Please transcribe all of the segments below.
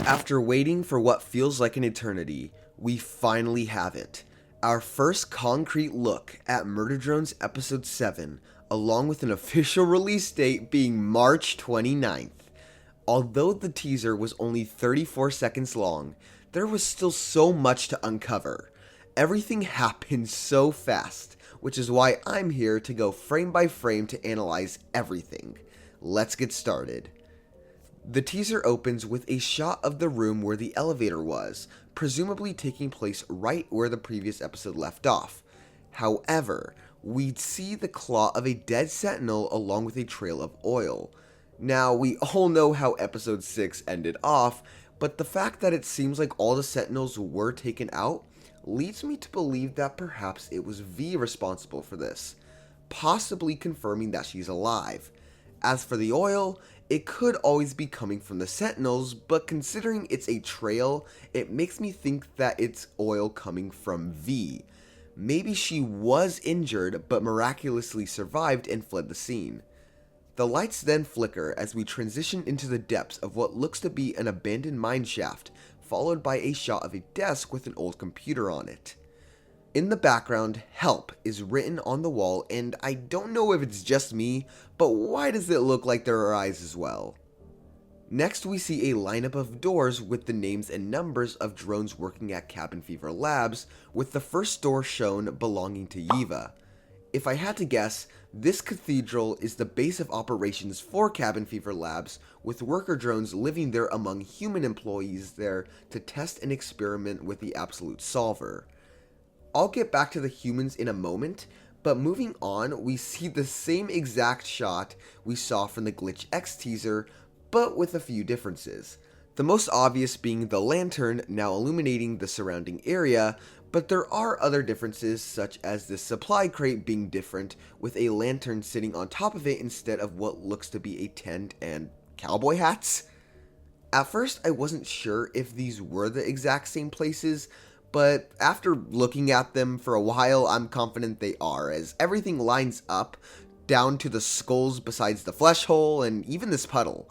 After waiting for what feels like an eternity, we finally have it. Our first concrete look at Murder Drones Episode 7, along with an official release date being March 29th. Although the teaser was only 34 seconds long, there was still so much to uncover. Everything happened so fast, which is why I'm here to go frame by frame to analyze everything. Let's get started. The teaser opens with a shot of the room where the elevator was, presumably taking place right where the previous episode left off. However, we'd see the claw of a dead sentinel along with a trail of oil. Now, we all know how episode 6 ended off, but the fact that it seems like all the sentinels were taken out leads me to believe that perhaps it was V responsible for this, possibly confirming that she's alive. As for the oil, it could always be coming from the sentinels, but considering it's a trail, it makes me think that it's oil coming from V. Maybe she was injured, but miraculously survived and fled the scene. The lights then flicker as we transition into the depths of what looks to be an abandoned mine shaft, followed by a shot of a desk with an old computer on it. In the background, "Help" is written on the wall, and I don't know if it's just me, but why does it look like there are eyes as well? Next, we see a lineup of doors with the names and numbers of drones working at Cabin Fever Labs, with the first door shown belonging to Yiva. If I had to guess, this cathedral is the base of operations for Cabin Fever Labs, with worker drones living there among human employees there to test and experiment with the Absolute Solver. I'll get back to the humans in a moment, but moving on, we see the same exact shot we saw from the Glitch X teaser, but with a few differences. The most obvious being the lantern now illuminating the surrounding area, but there are other differences such as the supply crate being different with a lantern sitting on top of it instead of what looks to be a tent and cowboy hats. At first I wasn't sure if these were the exact same places, but after looking at them for a while, I'm confident they are, as everything lines up, down to the skulls besides the flesh hole and even this puddle.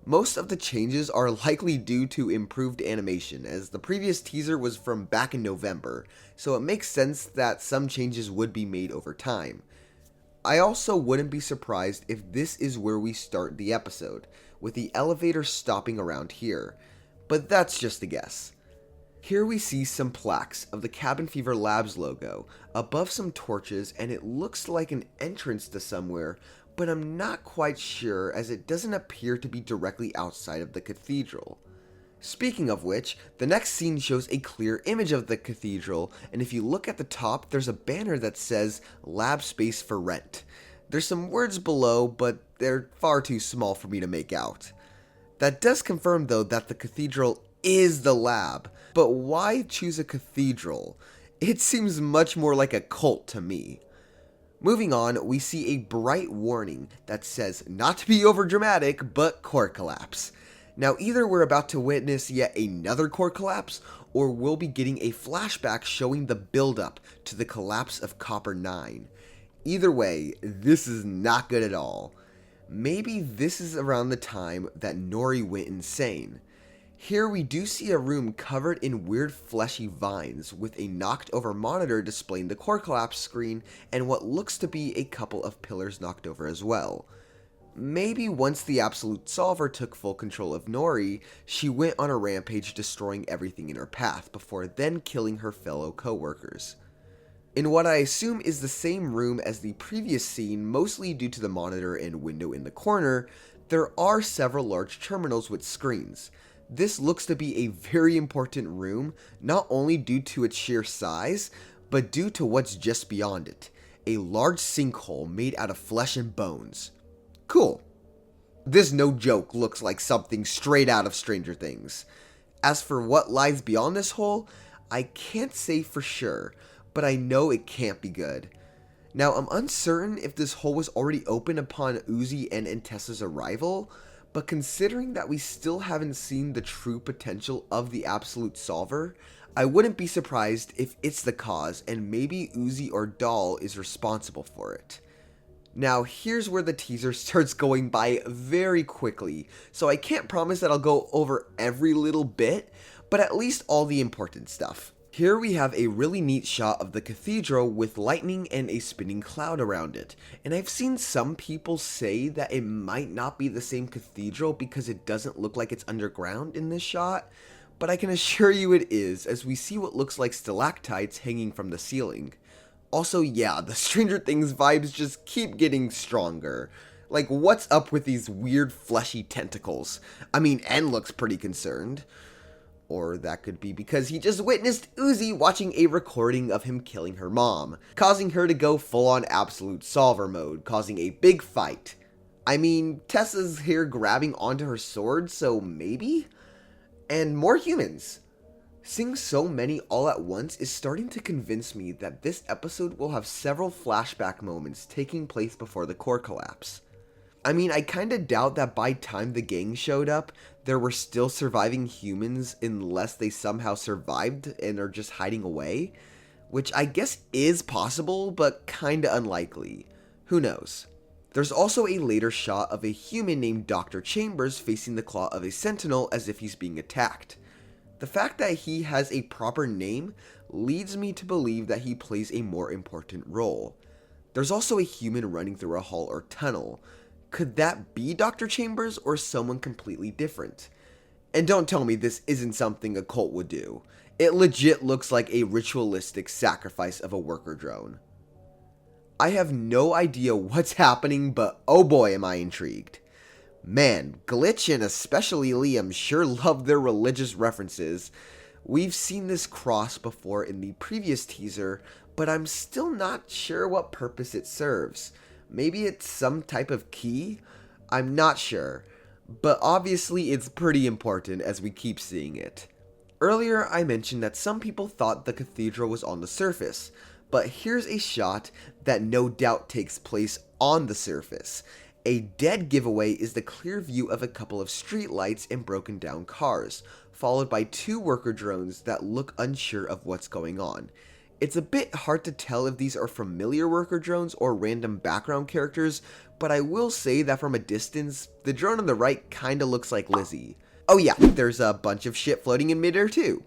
Most of the changes are likely due to improved animation, as the previous teaser was from back in November, so it makes sense that some changes would be made over time. I also wouldn't be surprised if this is where we start the episode, with the elevator stopping around here, but that's just a guess. Here we see some plaques of the Cabin Fever Labs logo above some torches, and it looks like an entrance to somewhere, but I'm not quite sure as it doesn't appear to be directly outside of the cathedral. Speaking of which, the next scene shows a clear image of the cathedral, and if you look at the top, there's a banner that says "Lab Space for Rent." There's some words below, but they're far too small for me to make out. That does confirm though that the cathedral is the lab, but why choose a cathedral? It seems much more like a cult to me. Moving on, we see a bright warning that says not to be overdramatic, but core collapse. Now either we're about to witness yet another core collapse, or we'll be getting a flashback showing the buildup to the collapse of Copper 9. Either way, this is not good at all. Maybe this is around the time that Nori went insane. Here we do see a room covered in weird fleshy vines with a knocked over monitor displaying the core collapse screen and what looks to be a couple of pillars knocked over as well. Maybe once the Absolute Solver took full control of Nori, she went on a rampage destroying everything in her path before then killing her fellow co-workers. In what I assume is the same room as the previous scene, mostly due to the monitor and window in the corner, there are several large terminals with screens. This looks to be a very important room, not only due to its sheer size, but due to what's just beyond it. A large sinkhole made out of flesh and bones. Cool. This no joke looks like something straight out of Stranger Things. As for what lies beyond this hole, I can't say for sure, but I know it can't be good. Now, I'm uncertain if this hole was already open upon Uzi and Entessa's arrival, but considering that we still haven't seen the true potential of the Absolute Solver, I wouldn't be surprised if it's the cause and maybe Uzi or Doll is responsible for it. Now here's where the teaser starts going by very quickly, so I can't promise that I'll go over every little bit, but at least all the important stuff. Here we have a really neat shot of the cathedral with lightning and a spinning cloud around it, and I've seen some people say that it might not be the same cathedral because it doesn't look like it's underground in this shot, but I can assure you it is, as we see what looks like stalactites hanging from the ceiling. Also, yeah, the Stranger Things vibes just keep getting stronger. Like, what's up with these weird fleshy tentacles? I mean, En looks pretty concerned. Or that could be because he just witnessed Uzi watching a recording of him killing her mom, causing her to go full-on absolute solver mode, causing a big fight. I mean, Tessa's here grabbing onto her sword, so maybe? And more humans. Seeing so many all at once is starting to convince me that this episode will have several flashback moments taking place before the core collapse. I mean, I kinda doubt that by time the gang showed up, there were still surviving humans unless they somehow survived and are just hiding away, which I guess is possible, but kinda unlikely. Who knows? There's also a later shot of a human named Dr. Chambers facing the claw of a sentinel as if he's being attacked. The fact that he has a proper name leads me to believe that he plays a more important role. There's also a human running through a hall or tunnel. Could that be Dr. Chambers or someone completely different? And don't tell me this isn't something a cult would do. It legit looks like a ritualistic sacrifice of a worker drone. I have no idea what's happening, but oh boy am I intrigued. Man, Glitch and especially Liam sure love their religious references. We've seen this cross before in the previous teaser, but I'm still not sure what purpose it serves. Maybe it's some type of key? I'm not sure, but obviously it's pretty important as we keep seeing it. Earlier I mentioned that some people thought the cathedral was on the surface, but here's a shot that no doubt takes place on the surface. A dead giveaway is the clear view of a couple of streetlights and broken down cars, followed by two worker drones that look unsure of what's going on. It's a bit hard to tell if these are familiar worker drones or random background characters, but I will say that from a distance, the drone on the right kinda looks like Lizzie. Oh yeah, there's a bunch of shit floating in midair too.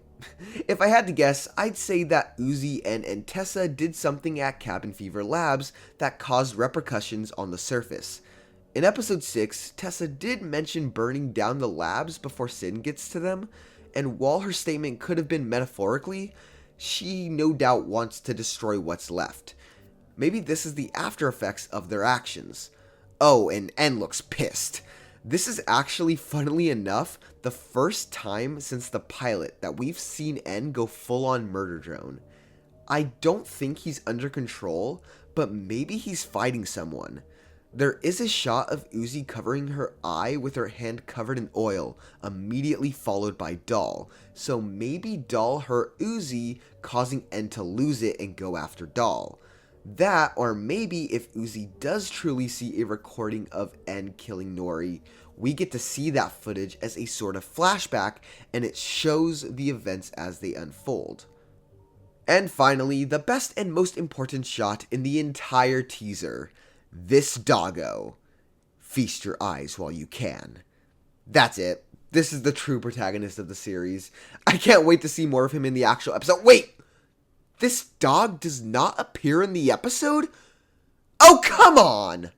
If I had to guess, I'd say that Uzi and Tessa did something at Cabin Fever Labs that caused repercussions on the surface. In episode 6, Tessa did mention burning down the labs before Sin gets to them, and while her statement could have been metaphorically, she no doubt wants to destroy what's left. Maybe this is the after effects of their actions. Oh, and En looks pissed. This is actually, funnily enough, the first time since the pilot that we've seen En go full-on murder drone. I don't think he's under control, but maybe he's fighting someone. There is a shot of Uzi covering her eye with her hand covered in oil, immediately followed by Doll. So maybe Doll hurt Uzi, causing En to lose it and go after Doll. That, or maybe if Uzi does truly see a recording of En killing Nori, we get to see that footage as a sort of flashback, and it shows the events as they unfold. And finally, the best and most important shot in the entire teaser. This doggo. Feast your eyes while you can. That's it. This is the true protagonist of the series. I can't wait to see more of him in the actual episode. Wait! This dog does not appear in the episode? Oh, come on!